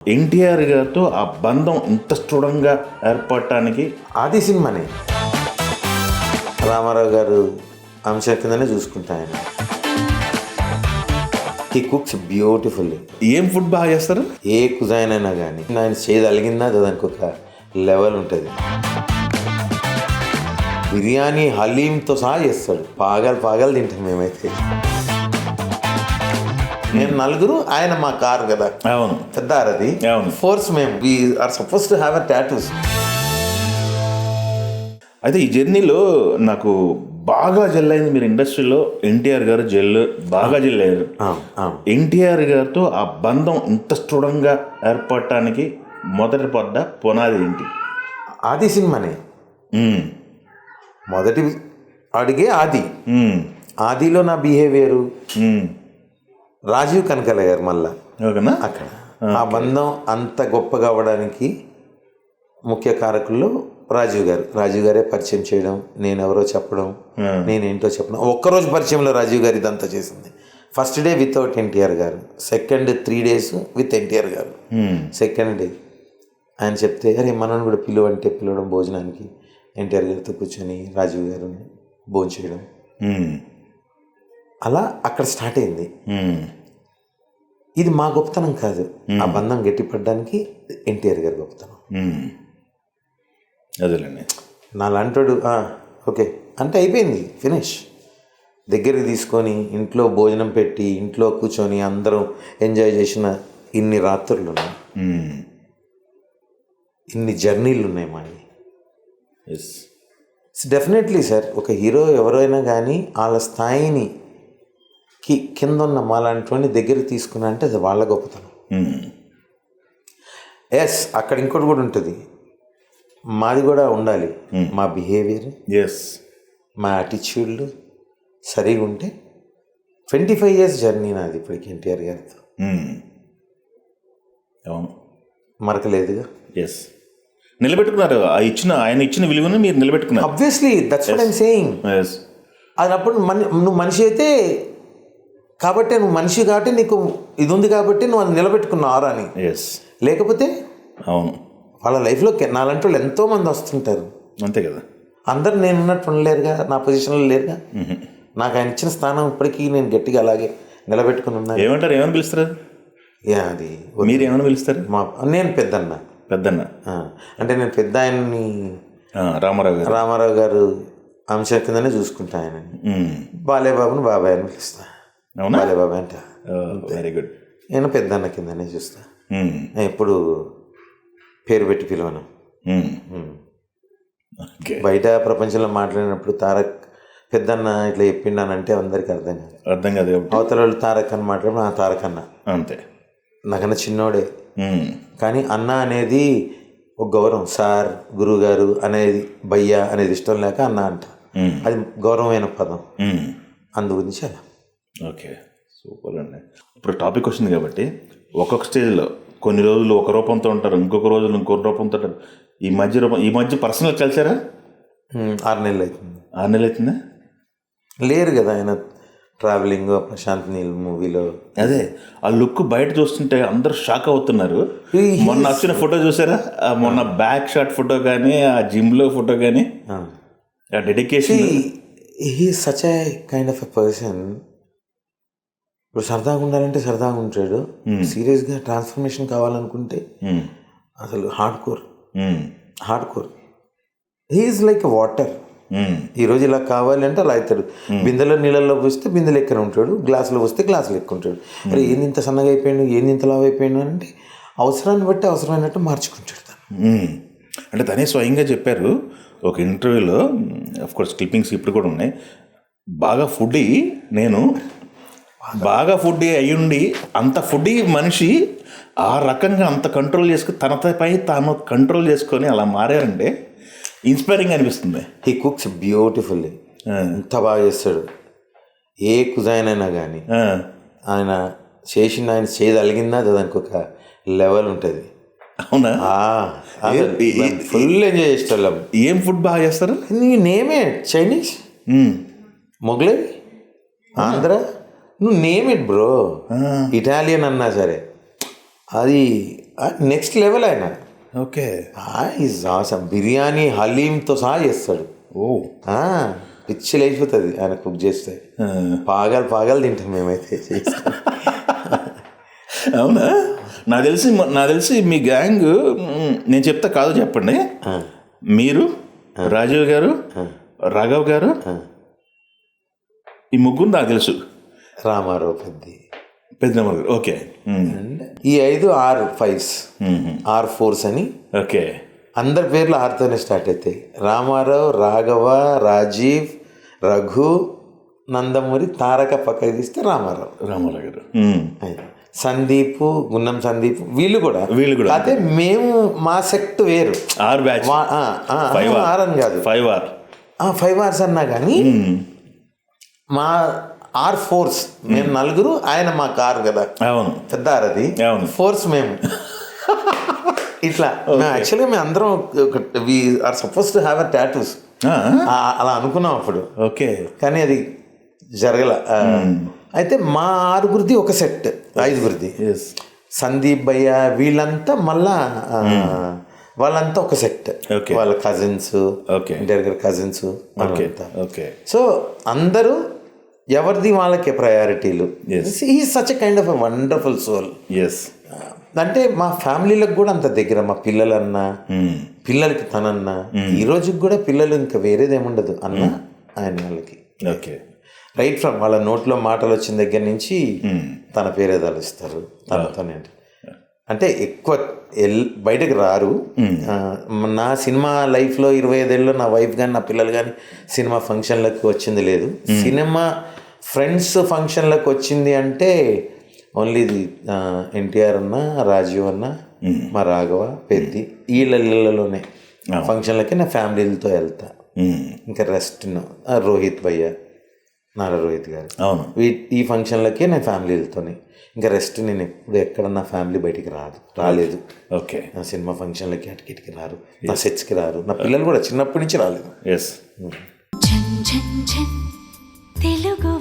ఎన్టీఆర్ గారితో ఆ బంధం ఇంత స్ట్రాంగ్గా ఏర్పడటానికి ఆది సినిమానే రామారావు గారు అంశం కిందనే చూసుకుంటా ఆయన. He cooks beautifully. ఏం ఫుడ్ బాగా చేస్తారు? ఏ కుజాయిన్ అయినా కానీ ఆయన చేయగలిగిందా దానికి ఒక లెవెల్ ఉంటుంది. బిర్యానీ హలీంతో సహా చేస్తాడు. పాగలు తింటాం మేమైతే. మేము నలుగురు, ఆయన మా కారు కదా. అవును, పెద్ద అది అవును. ఫోర్స్ మేము we are supposed to have a tattoos. అయితే ఈ జర్నీలో నాకు బాగా జెల్లైంది మీరు ఇండస్ట్రీలో ఎన్టీఆర్ గారు బాగా జెల్లయ్యారు. ఎన్టీఆర్ గారితో ఆ బంధం ఇంత స్ట్రాంగ్గా ఏర్పడటానికి మొదటి పడ్డ పునాది ఏంటి? ఆది సినిమానే మొదటి అడిగే. ఆదిలో నా బిహేవియరు రాజీవ్ కనకాల గారు మళ్ళా ఓకేనా అక్కడ ఆ బంధం అంత గొప్పగా అవ్వడానికి ముఖ్య కారకుల్లో రాజీవ్ గారే పరిచయం చేయడం, నేనెవరో చెప్పడం, నేనేంటో చెప్పడం. ఒక్కరోజు పరిచయంలో రాజీవ్ గారు ఇదంతా చేసింది. ఫస్ట్ డే వితౌట్ ఎన్టీఆర్ గారు, సెకండ్ 3 days విత్ ఎన్టీఆర్ గారు. సెకండ్ డే ఆయన చెప్తే అరే మనల్ని కూడా పిలవడం భోజనానికి, ఎన్టీఆర్ గారితో కూర్చొని రాజీవ్ గారిని భోజనం చేయడం, అలా అక్కడ స్టార్ట్ అయింది. ఇది మా గొప్పతనం కాదు, ఆ బంధం గట్టిపడడానికి ఎన్టీఆర్ గారి గొప్పతనం. అదేలేండి. నా లాంటోడు ఓకే అంటే అయిపోయింది, ఫినిష్. దగ్గరికి తీసుకొని ఇంట్లో భోజనం పెట్టి ఇంట్లో కూర్చొని అందరం ఎంజాయ్ చేసిన ఇన్ని రాత్రులు ఉన్నాయి, ఇన్ని జర్నీలు ఉన్నాయి మావి. Yes definitely sir. ఒక హీరో ఎవరైనా కానీ వాళ్ళ స్థాయిని కింద ఉన్న మాలాంటి దగ్గరికి తీసుకున్నా అంటే అది వాళ్ళ గొప్పతనం. ఎస్ అక్కడ ఇంకోటి కూడా ఉంటుంది, మాది కూడా ఉండాలి. మా బిహేవియర్, ఎస్ మా యాటిట్యూడ్లు సరిగా ఉంటే 25 years జర్నీ నాది ఇప్పటికి ఎన్టీఆర్ గారితో. అవును, మరకలేదుగా. ఎస్ నిలబెట్టుకున్నారు. ఆయన ఇచ్చిన విలువను మీరు నిలబెట్టుకున్నారు. Obviously that's what I'm saying. అది అప్పుడు నువ్వు మనిషి అయితే కాబట్టి, నువ్వు మనిషి కాబట్టి నీకు ఇది ఉంది కాబట్టి నువ్వు అది నిలబెట్టుకున్నావు ఆరాని. ఎస్ లేకపోతే అవును, వాళ్ళ లైఫ్లో నాలంటి వాళ్ళు ఎంతోమంది వస్తుంటారు. అంతే కదా. అందరు నేను ఉన్నట్టు ఉండలేరుగా, నా పొజిషన్లో లేరుగా. నాకు ఆయన ఇచ్చిన స్థానం ఇప్పటికీ నేను గట్టిగా అలాగే నిలబెట్టుకుని ఉన్నాను. ఏమంటారు, ఏమని పిలుస్తారు? అది మీరు ఏమని పిలుస్తారు? నేను పెద్దన్న అంటే నేను పెద్ద ఆయన్ని రామారావు గారు అంశం కిందనే చూసుకుంటా ఆయనని. బాలేబాబుని బాబాయ్ అని పిలుస్తా. బాలేబాబు అంట. Very good. నేను పెద్దన్న కిందనే చూస్తా. ఎప్పుడు పేరు పెట్టి పిలవను. బయట ప్రపంచంలో మాట్లాడినప్పుడు తారక్ పెద్దన్న ఇట్లా చెప్పిండానంటే అందరికి అర్థం కాదు. అవతల వాళ్ళు తారక్ అని మాట్లాడిన తారక్ అన్న అంతే, నాకన్నా చిన్నోడే. కానీ అన్న అనేది ఒక గౌరవం. సార్, గురువు గారు అనేది, భయ్యా అనేది ఇష్టం లేక అన్న అంట. అది గౌరవమైన పదం. అందు గురించి అలా. ఓకే, సూపర్ అండి. ఇప్పుడు టాపిక్ వచ్చింది కాబట్టి ఒక్కొక్క స్టేజ్లో కొన్ని రోజులు ఒక రూపంతో ఉంటారు, ఇంకొక రోజులు ఇంకొక రూపంతో ఉంటారు. ఈ మధ్య పర్సనల్ కలిసారా? 6 నెలలు అవుతుంది. 6 నెలలు అవుతుందా? లేరు కదా ఆయన ట్రావెలింగ్. ప్రశాంత్ నీల్ మూవీలో అదే ఆ లుక్ బయట చూస్తుంటే అందరూ షాక్ అవుతున్నారు. మొన్న వచ్చిన ఫోటో చూసారా? మొన్న బ్యాక్ షాట్ ఫోటో కానీ, ఆ జిమ్లో ఫోటో కానీ, ఆ dedication. He such a kind of a person. ఇప్పుడు సరదాగా ఉండాలంటే సరదాగా ఉంటాడు, సీరియస్గా ట్రాన్స్ఫర్మేషన్ కావాలనుకుంటే అసలు hard core. He is like water. ఈరోజు ఇలా కావాలి అంటే అలా అవుతాడు. బిందెలో నీళ్ళల్లో పోస్తే బిందెలు ఎక్కడ ఉంటాడు, గ్లాసులో పోస్తే గ్లాసులు ఎక్కువ ఉంటాడు. అరే ఏంది ఇంత సన్నగా అయిపోయాడు, ఏంది ఇంత లావు అయిపోయాడు అంటే అవసరాన్ని బట్టి అవసరమైనట్టు మార్చుకుంటాడు. అంటే తనే స్వయంగా చెప్పారు ఒక ఇంటర్వ్యూలో. అఫ్కోర్స్ క్లిప్పింగ్స్ ఇప్పుడు కూడా ఉన్నాయి. బాగా ఫుడ్డీ అయ్యుండి అంత ఫుడ్డీ మనిషి ఆ రకంగా అంత కంట్రోల్ చేసుకుని తనపై తాను కంట్రోల్ చేసుకొని అలా మారారంటే ఇన్స్పైరింగ్ అనిపిస్తుంది. He cooks beautifully. ఎంత బాగా చేస్తాడు. ఏ కుజాయిన్ అయినా కానీ ఆయన చేయగలిగిందా దానికి ఒక లెవెల్ ఉంటుంది. అవునా? ఫుల్ ఎంజాయ్ చేసేవాళ్ళం. ఏం ఫుడ్ బాగా చేస్తారు? నేమే చైనీస్, మొగలై, ఆంధ్ర, నువ్వు నేమ్ ఇట్ బ్రో. ఇటాలియన్ అన్నా సరే అది నెక్స్ట్ లెవెల్ ఆయన. ఓకే. Is awesome. బిర్యానీ హలీంతో సహా చేస్తాడు. ఓ పిచ్చి లేచిపోతుంది ఆయన కుక్ చేస్తే. పాగాలు తింటాం మేమైతే చేసుకొని. అవునా? నాకు తెలిసి మీ గ్యాంగ్, నేను చెప్తా కాదు చెప్పండి. మీరు, రాజీవ్ గారు, రాఘవ్ గారు, ఈ ముగ్గురు నాకు తెలుసు. రామారావు పెద్దమ్మ గారు. ఓకే. ఈ 5 R5s, R4s అని. ఓకే. అందరి పేర్లు ఆర్తోనే స్టార్ట్ అవుతాయి. రామారావు, రాఘవ, రాజీవ్, రఘు, నందమూరి, తారక పక్కకి తీస్తే రామారావు గారు, సందీప్, గున్నం సందీప్, వీళ్ళు కూడా. అయితే మేము మా సెక్ట్ వేరు. Or batch. ఆర్ అని కాదు, 5 Rs అన్నా కానీ మా R4s మేము 4, ఆయన మా కారు కదా. అవును, పెద్ద ఆరది. అవును, 4s మేము. ఇట్లా యాక్చువల్గా మేము అందరం we are supposed to have a tattoos అలా అనుకున్నాం అప్పుడు. ఓకే. కానీ అది జరగల. అయితే మా 6గురిది ఒక సెట్, 5గురిది. సందీప్ భయ్య వీళ్ళంతా మళ్ళా వాళ్ళంతా ఒక సెట్. వాళ్ళ కజిన్స్, ఇంటర్ కజిన్స్. సో అందరూ ఎవరిది వాళ్ళకే ప్రయారిటీలు. He such a kind of a wonderful soul. అంటే మా ఫ్యామిలీలకు కూడా అంత దగ్గర. మా పిల్లలన్నా, పిల్లలకి తనన్నా, ఈ రోజుకి కూడా పిల్లలు ఇంకా వేరేదేముండదు అన్న ఆయన వాళ్ళకి. ఓకే. రైట్ ఫ్రమ్ వాళ్ళ నోట్లో మాటలు వచ్చిన దగ్గర నుంచి తన పేరే తలుస్తారు. తనతోనే అంటే ఎక్కువ బయటకు రారు. నా సినిమా లైఫ్లో 25 ఏళ్ళలో నా వైఫ్ కానీ నా పిల్లలు కానీ సినిమా ఫంక్షన్లకు వచ్చింది లేదు. సినిమా ఫ్రెండ్స్ ఫంక్షన్లకు వచ్చింది అంటే ఓన్లీ ఎన్టీఆర్ అన్న, రాజీవ్ అన్న, మా రాఘవ, పెద్ది, వీళ్ళలోనే ఫంక్షన్లకి నా ఫ్యామిలీలతో వెళ్తా. ఇంకా రెస్ట్ రోహిత్ భయ్య, నారా రోహిత్ గారు, ఈ ఫంక్షన్లకే నేను ఫ్యామిలీలతోనే. ఇంకా రెస్ట్ నేను ఎప్పుడు ఎక్కడ నా ఫ్యామిలీ బయటికి రాలేదు. ఓకే. నా సినిమా ఫంక్షన్లకి అటుకిటికి రారు, నా సెట్స్కి రారు. నా పిల్లలు కూడా చిన్నప్పటి నుంచి రాలేదు. ఎస్. తెలుగు